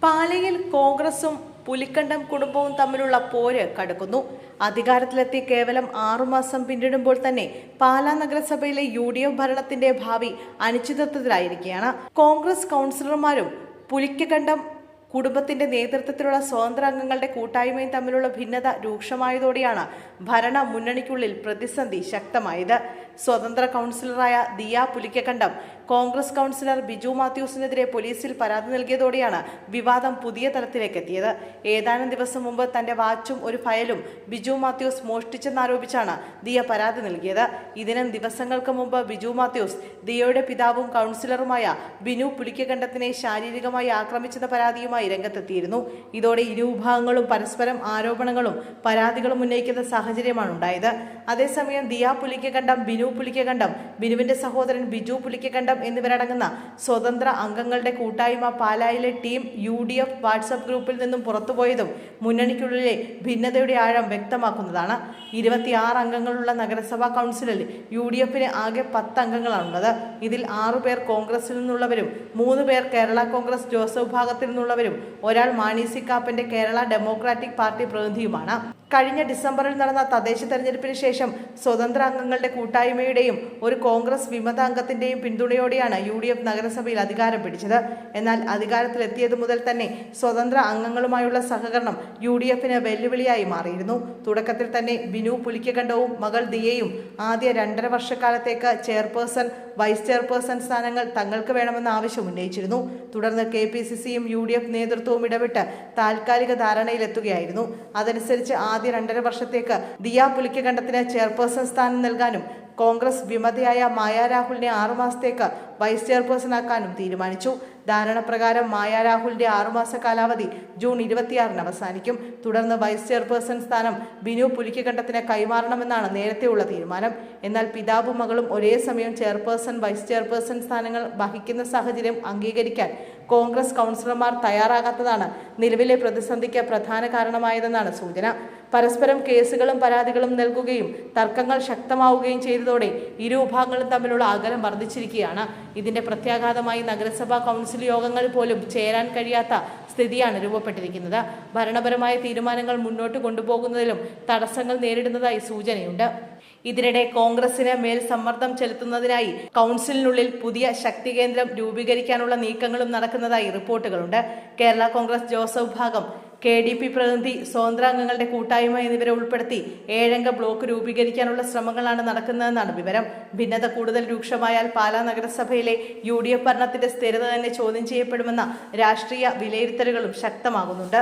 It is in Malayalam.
പാലയിൽ കോൺഗ്രസും പുലിക്കണ്ടം കുടുംബവും തമ്മിലുള്ള പോര് കടുക്കുന്നു. അധികാരത്തിലെത്തി കേവലം 6 മാസം പിന്നിടുമ്പോൾ തന്നെ പാലാ നഗരസഭയിലെ UDF ഭരണത്തിന്റെ ഭാവി അനിശ്ചിതത്വത്തിലായിരിക്കുകയാണ്. കോൺഗ്രസ് കൗൺസിലർമാരും പുലിക്കണ്ടം കുടുംബത്തിന്റെ നേതൃത്വത്തിലുള്ള സ്വതന്ത്ര അംഗങ്ങളുടെ കൂട്ടായ്മയും തമ്മിലുള്ള ഭിന്നത രൂക്ഷമായതോടെയാണ് ഭരണ മുന്നണിക്കുള്ളിൽ പ്രതിസന്ധി ശക്തമായത്. സ്വതന്ത്ര കൗൺസിലറായ ദിയ പുലിക്കണ്ടം കോൺഗ്രസ് കൗൺസിലർ ബിജു മാത്യൂസിനെതിരെ പോലീസിൽ പരാതി നൽകിയതോടെയാണ് വിവാദം പുതിയ തലത്തിലേക്ക് എത്തിയത്. ഏതാനും ദിവസം മുമ്പ് തന്റെ വാച്ചും ഒരു ഫയലും ബിജു മാത്യൂസ് മോഷ്ടിച്ചെന്നാരോപിച്ചാണ് ദിയ പരാതി നൽകിയത്. ഇതിനും ദിവസങ്ങൾക്ക് മുമ്പ് ബിജു മാത്യൂസ് ദിയയുടെ പിതാവും കൗൺസിലറുമായ ബിനു പുലിക്കണ്ടത്തിനെ ശാരീരികമായി ആക്രമിച്ചെന്ന പരാതിയുമായി രംഗത്തെത്തിയിരുന്നു. ഇതോടെ ഇരുവിഭാഗങ്ങളും പരസ്പരം ആരോപണങ്ങളും പരാതികളും ഉന്നയിക്കുന്ന സാഹചര്യമാണ് ഉണ്ടായത്. അതേസമയം ദിയ പുലിക്കണ്ടം, ബിനു പുലിക്കണ്ടം, ബിനുവിന്റെ സഹോദരൻ ബിജു പുലിക്കണ്ടം എന്നിവരടങ്ങുന്ന സ്വതന്ത്ര അംഗങ്ങളുടെ കൂട്ടായ്മ പാലായിലെ ടീം UDF വാട്സ്ആപ്പ് ഗ്രൂപ്പിൽ നിന്നും പുറത്തുപോയതും മുന്നണിക്കുള്ളിലെ ഭിന്നതയുടെ ആഴം വ്യക്തമാക്കുന്നതാണ്. 26 അംഗങ്ങളുള്ള നഗരസഭാ കൗൺസിലിൽ UDFന് ആകെ 10 അംഗങ്ങളാണുള്ളത്. ഇതിൽ 6 പേർ കോൺഗ്രസിൽ നിന്നുള്ളവരും 3 പേർ കേരള കോൺഗ്രസ് ജോസഫ് വിഭാഗത്തിൽ നിന്നുള്ളവരും ഒരാൾ മാണി സി കാപ്പന്റെ കേരള ഡെമോക്രാറ്റിക് പാർട്ടി പ്രതിനിധിയുമാണ്. കഴിഞ്ഞ ഡിസംബറിൽ നടന്ന തദ്ദേശ തെരഞ്ഞെടുപ്പിന് ശേഷം സ്വതന്ത്ര അംഗങ്ങളുടെ കൂട്ടായ്മയുടെയും ഒരു കോൺഗ്രസ് വിമത അംഗത്തിന്റെയും പിന്തുണയോടെയാണ് UDF നഗരസഭയിൽ അധികാരം പിടിച്ചത്. എന്നാൽ അധികാരത്തിലെത്തിയത് മുതൽ തന്നെ സ്വതന്ത്ര അംഗങ്ങളുമായുള്ള സഹകരണം UDFന് വെല്ലുവിളിയായി മാറിയിരുന്നു. തുടക്കത്തിൽ തന്നെ ബിനു പുലിക്കണ്ടവും മകൾ ദിയയും ആദ്യ 2.5 വർഷക്കാലത്തേക്ക് ചെയർപേഴ്സൺ, വൈസ് ചെയർപേഴ്സൺ സ്ഥാനങ്ങൾ തങ്ങൾക്ക് വേണമെന്ന ആവശ്യം ഉന്നയിച്ചിരുന്നു. തുടർന്ന് KPCCയും UDF നേതൃത്വവും ഇടപെട്ട് താൽക്കാലിക ധാരണയിലെത്തുകയായിരുന്നു. അതനുസരിച്ച് ആദ്യ 2.5 വർഷത്തേക്ക് ദിയ പുലിക്കണ്ടത്തിന് ചെയർപേഴ്സൺ സ്ഥാനം നൽകാനും കോൺഗ്രസ് വിമതയായ മായ രാഹുലിനെ 6 മാസത്തേക്ക് വൈസ് ചെയർപേഴ്സണാക്കാനും തീരുമാനിച്ചു. ധാരണ പ്രകാരം മായ രാഹുലിന്റെ 6 മാസ കാലാവധി ജൂൺ 26-ന് അവസാനിക്കും. തുടർന്ന് വൈസ് ചെയർപേഴ്സൺ സ്ഥാനം ബിനു പുലിക്കണ്ടത്തിന് കൈമാറണമെന്നാണ് നേരത്തെയുള്ള തീരുമാനം. എന്നാൽ പിതാവും മകളും ഒരേ സമയം ചെയർപേഴ്സൺ, വൈസ് ചെയർപേഴ്സൺ സ്ഥാനങ്ങൾ വഹിക്കുന്ന സാഹചര്യം അംഗീകരിക്കാൻ കോൺഗ്രസ് കൗൺസിലർമാർ തയ്യാറാകാത്തതാണ് നിലവിലെ പ്രതിസന്ധിക്ക് പ്രധാന കാരണമായതെന്നാണ് സൂചന. പരസ്പരം കേസുകളും പരാതികളും നൽകുകയും തർക്കങ്ങൾ ശക്തമാവുകയും ചെയ്തതോടെ ഇരുവിഭാഗങ്ങളും തമ്മിലുള്ള അകലം വർദ്ധിച്ചിരിക്കുകയാണ്. ഇതിന്റെ പ്രത്യാഘാതമായി നഗരസഭാ കൗൺസിൽ യോഗങ്ങൾ പോലും ചേരാൻ കഴിയാത്ത സ്ഥിതിയാണ് രൂപപ്പെട്ടിരിക്കുന്നത്. ഭരണപരമായ തീരുമാനങ്ങൾ മുന്നോട്ട് കൊണ്ടുപോകുന്നതിലും തടസ്സങ്ങൾ നേരിടുന്നതായി സൂചനയുണ്ട്. ഇതിനിടെ കോൺഗ്രസിന് മേൽ സമ്മർദ്ദം ചെലുത്തുന്നതിനായി കൗൺസിലിനുള്ളിൽ പുതിയ ശക്തി കേന്ദ്രം രൂപീകരിക്കാനുള്ള നീക്കങ്ങളും നടക്കുന്നതായി റിപ്പോർട്ടുകളുണ്ട്. കേരള കോൺഗ്രസ് ജോസഫ് വിഭാഗം, KDP പ്രതിനിധി, സ്വതന്ത്ര അംഗങ്ങളുടെ കൂട്ടായ്മ എന്നിവരെ ഉൾപ്പെടുത്തി 7-അംഗ ബ്ലോക്ക് രൂപീകരിക്കാനുള്ള ശ്രമങ്ങളാണ് നടക്കുന്നതെന്നാണ് വിവരം. ഭിന്നത കൂടുതൽ രൂക്ഷമായാൽ പാലാ നഗരസഭയിലെ UDF ഭരണത്തിന്റെ സ്ഥിരത തന്നെ ചോദ്യം ചെയ്യപ്പെടുമെന്ന രാഷ്ട്രീയ വിലയിരുത്തലുകളും ശക്തമാകുന്നുണ്ട്.